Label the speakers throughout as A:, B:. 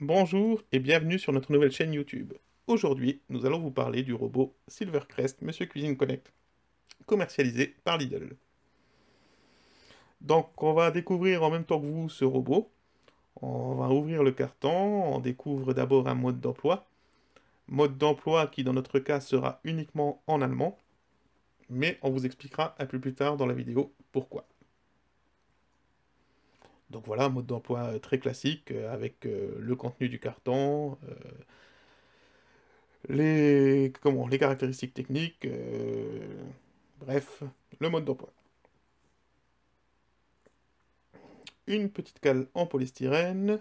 A: Bonjour et bienvenue sur notre nouvelle chaîne YouTube. Aujourd'hui, nous allons vous parler du robot Silvercrest Monsieur Cuisine Connect, commercialisé par Lidl. Donc, on va découvrir en même temps que vous ce robot. On va ouvrir le carton, on découvre d'abord un mode d'emploi. Mode d'emploi qui, dans notre cas, sera uniquement en allemand, mais on vous expliquera un peu plus tard dans la vidéo pourquoi. Donc voilà, un mode d'emploi très classique avec le contenu du carton, les caractéristiques techniques, bref, le mode d'emploi. Une petite cale en polystyrène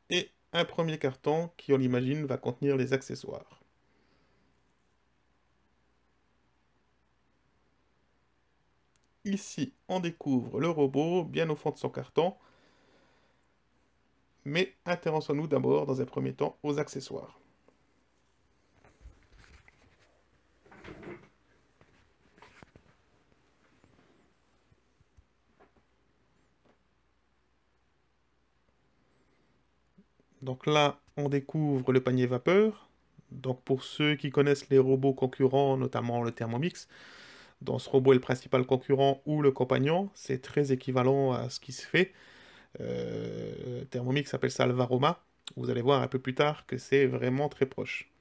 A: et un premier carton qui, on l'imagine, va contenir les accessoires. Ici, on découvre le robot bien au fond de son carton, mais intéressons-nous d'abord, dans un premier temps, aux accessoires. Donc là, on découvre le panier vapeur. Donc pour ceux qui connaissent les robots concurrents, notamment le Thermomix, dans ce robot est le principal concurrent ou le compagnon, c'est très équivalent à ce qui se fait. Thermomix appelle ça le Varoma. Vous allez voir un peu plus tard que c'est vraiment très proche.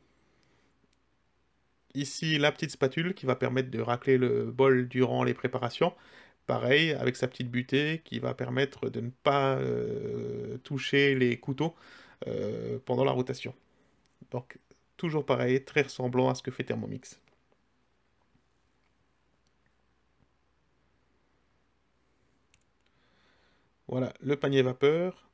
A: Ici, la petite spatule qui va permettre de racler le bol durant les préparations. Pareil, avec sa petite butée qui va permettre de ne pas toucher les couteaux pendant la rotation. Donc, toujours pareil, très ressemblant à ce que fait Thermomix. Voilà, le panier vapeur.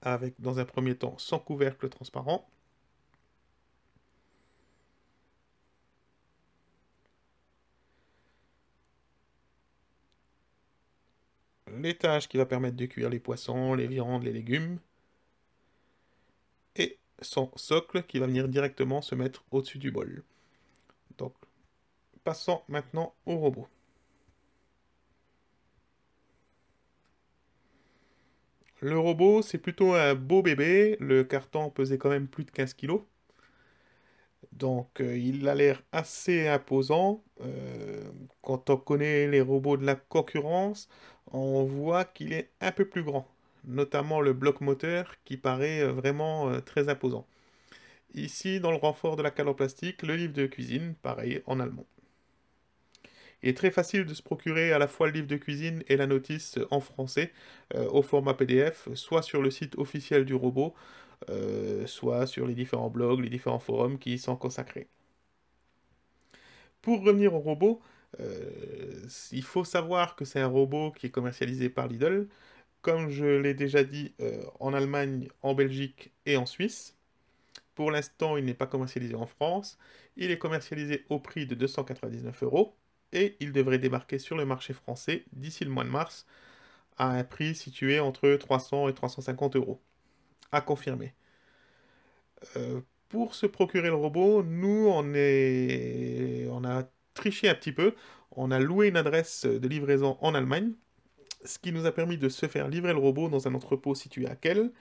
A: Avec, dans un premier temps, sans couvercle transparent. L'étage qui va permettre de cuire les poissons, les viandes, les légumes. Et son socle qui va venir directement se mettre au-dessus du bol. Donc, passons maintenant au robot. Le robot, c'est plutôt un beau bébé. Le carton pesait quand même plus de 15 kilos. Donc, il a l'air assez imposant. Quand on connaît les robots de la concurrence, on voit qu'il est un peu plus grand. Notamment le bloc moteur qui paraît vraiment très imposant. Ici, dans le renfort de la cale en plastique, le livre de cuisine, pareil, en allemand. Il est très facile de se procurer à la fois le livre de cuisine et la notice en français au format PDF, soit sur le site officiel du robot, soit sur les différents blogs, les différents forums qui y sont consacrés. Pour revenir au robot, il faut savoir que c'est un robot qui est commercialisé par Lidl, comme je l'ai déjà dit, en Allemagne, en Belgique et en Suisse. Pour l'instant, il n'est pas commercialisé en France. Il est commercialisé au prix de 299 euros et il devrait débarquer sur le marché français d'ici le mois de mars à un prix situé entre 300 et 350 euros. À confirmer. Pour se procurer le robot, nous, on a triché un petit peu. On a loué une adresse de livraison en Allemagne, ce qui nous a permis de se faire livrer le robot dans un entrepôt situé à Kiel,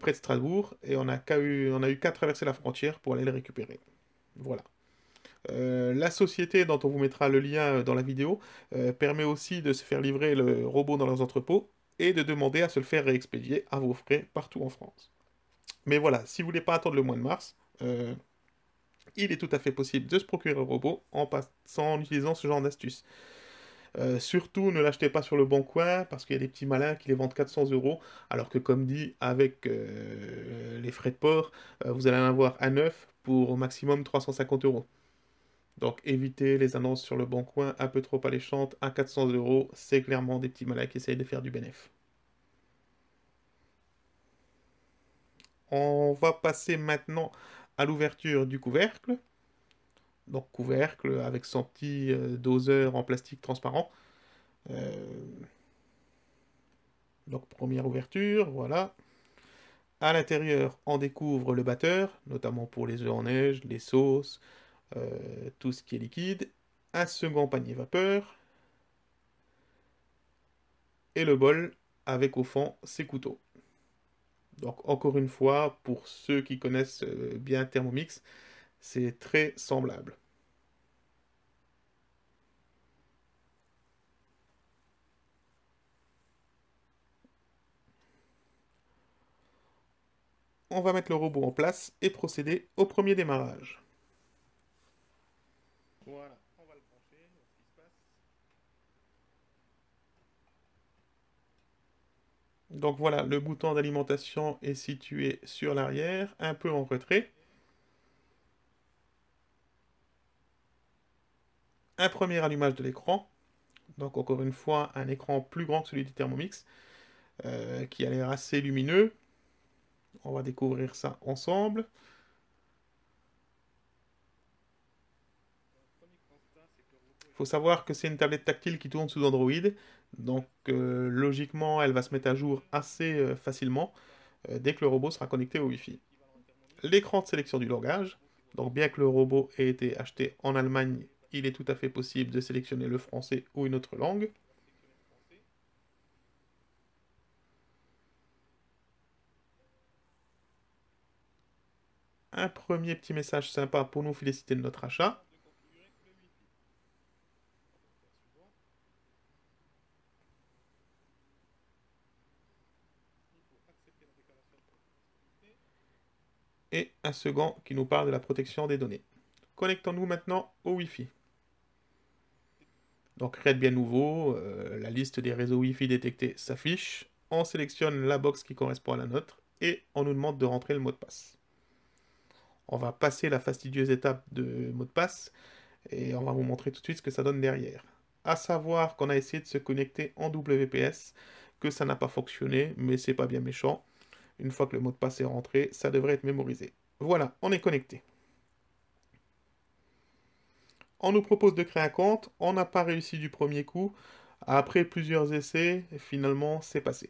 A: près de Strasbourg, et on a eu qu'à traverser la frontière pour aller le récupérer. Voilà. La société dont on vous mettra le lien dans la vidéo permet aussi de se faire livrer le robot dans leurs entrepôts et de demander à se le faire réexpédier à vos frais partout en France. Mais voilà, si vous voulez pas attendre le mois de mars, il est tout à fait possible de se procurer le robot en utilisant ce genre d'astuce. Surtout, ne l'achetez pas sur le bon coin parce qu'il y a des petits malins qui les vendent 400 euros, alors que, comme dit, avec les frais de port, vous allez en avoir un neuf pour au maximum 350 euros. Donc, évitez les annonces sur le bon coin un peu trop alléchantes à 400 euros. C'est clairement des petits malins qui essayent de faire du bénéfice. On va passer maintenant à l'ouverture du couvercle. Donc, couvercle avec son petit doseur en plastique transparent. Euh, donc, première ouverture, voilà. À l'intérieur, on découvre le batteur, notamment pour les œufs en neige, les sauces, tout ce qui est liquide, un second panier vapeur, et le bol avec au fond ses couteaux. Donc encore une fois, pour ceux qui connaissent bien Thermomix, c'est très semblable. On va mettre le robot en place et procéder au premier démarrage. Voilà, on va le brancher, voir ce qui se passe. Donc voilà, le bouton d'alimentation est situé sur l'arrière, un peu en retrait. Un premier allumage de l'écran. Donc encore une fois, un écran plus grand que celui du Thermomix, qui a l'air assez lumineux. On va découvrir ça ensemble. Il faut savoir que c'est une tablette tactile qui tourne sous Android, donc logiquement elle va se mettre à jour assez facilement dès que le robot sera connecté au Wi-Fi. L'écran de sélection du langage, donc bien que le robot ait été acheté en Allemagne, il est tout à fait possible de sélectionner le français ou une autre langue. Un premier petit message sympa pour nous féliciter de notre achat. Et un second qui nous parle de la protection des données. Connectons-nous maintenant au Wi-Fi. Donc RED bien nouveau, la liste des réseaux Wi-Fi détectés s'affiche. On sélectionne la box qui correspond à la nôtre et on nous demande de rentrer le mot de passe. On va passer la fastidieuse étape de mot de passe et on va vous montrer tout de suite ce que ça donne derrière. À savoir qu'on a essayé de se connecter en WPS, que ça n'a pas fonctionné, mais c'est pas bien méchant. Une fois que le mot de passe est rentré, ça devrait être mémorisé. Voilà, on est connecté. On nous propose de créer un compte, on n'a pas réussi du premier coup. Après plusieurs essais, finalement, c'est passé.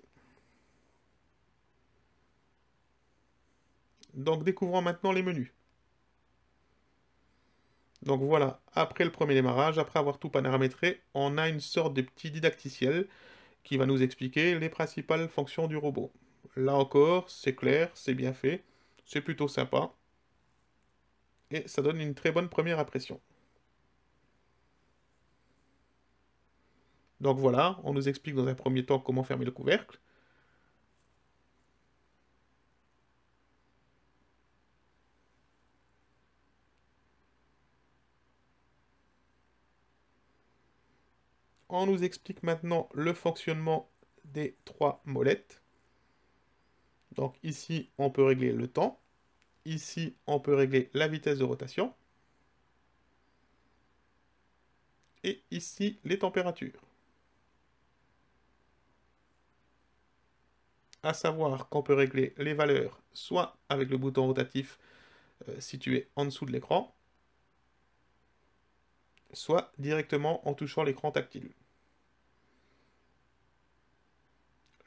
A: Donc découvrons maintenant les menus. Donc voilà, après le premier démarrage, après avoir tout paramétré, on a une sorte de petit didacticiel qui va nous expliquer les principales fonctions du robot. Là encore, c'est clair, c'est bien fait, c'est plutôt sympa, et ça donne une très bonne première impression. Donc voilà, on nous explique dans un premier temps comment fermer le couvercle. On nous explique maintenant le fonctionnement des trois molettes. Donc ici, on peut régler le temps. Ici, on peut régler la vitesse de rotation. Et ici, les températures. À savoir qu'on peut régler les valeurs soit avec le bouton rotatif situé en dessous de l'écran, soit directement en touchant l'écran tactile.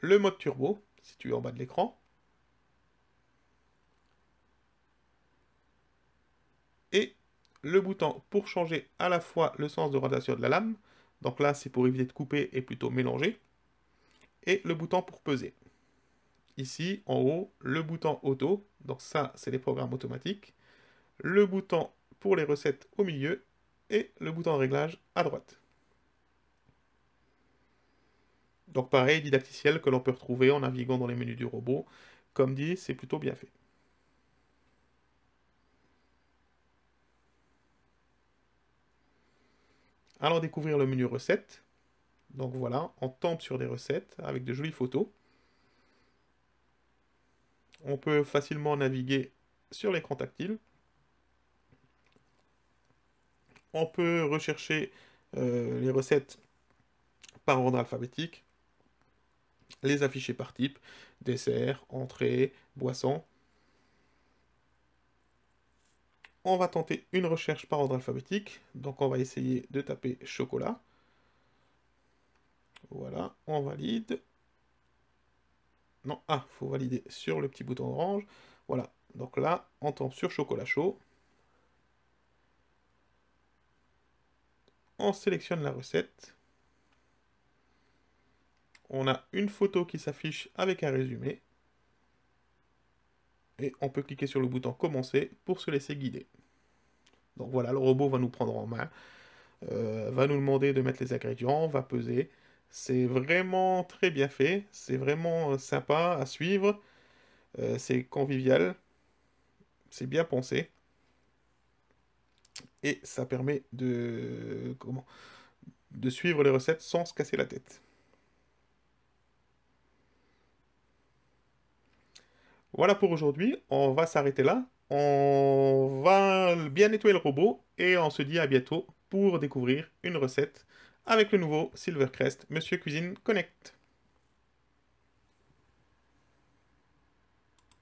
A: Le mode turbo, situé en bas de l'écran, et le bouton pour changer à la fois le sens de rotation de la lame, donc là c'est pour éviter de couper et plutôt mélanger, et le bouton pour peser. Ici, en haut, le bouton auto, donc ça c'est les programmes automatiques, le bouton pour les recettes au milieu, et le bouton de réglage à droite. Donc pareil, didacticiel que l'on peut retrouver en naviguant dans les menus du robot. Comme dit, c'est plutôt bien fait. Allons découvrir le menu recettes. Donc voilà, on tombe sur des recettes avec de jolies photos. On peut facilement naviguer sur l'écran tactile. On peut rechercher les recettes par ordre alphabétique, les afficher par type, dessert, entrée, boisson. On va tenter une recherche par ordre alphabétique, donc on va essayer de taper chocolat. Voilà, on valide. Non, ah, faut valider sur le petit bouton orange. Voilà, donc là, on tombe sur chocolat chaud. On sélectionne la recette. On a une photo qui s'affiche avec un résumé. Et on peut cliquer sur le bouton commencer pour se laisser guider. Donc voilà, le robot va nous prendre en main, va nous demander de mettre les ingrédients, va peser. C'est vraiment très bien fait, c'est vraiment sympa à suivre, c'est convivial, c'est bien pensé. Et ça permet de suivre les recettes sans se casser la tête. Voilà pour aujourd'hui, on va s'arrêter là. On va bien nettoyer le robot et on se dit à bientôt pour découvrir une recette avec le nouveau Silvercrest Monsieur Cuisine Connect.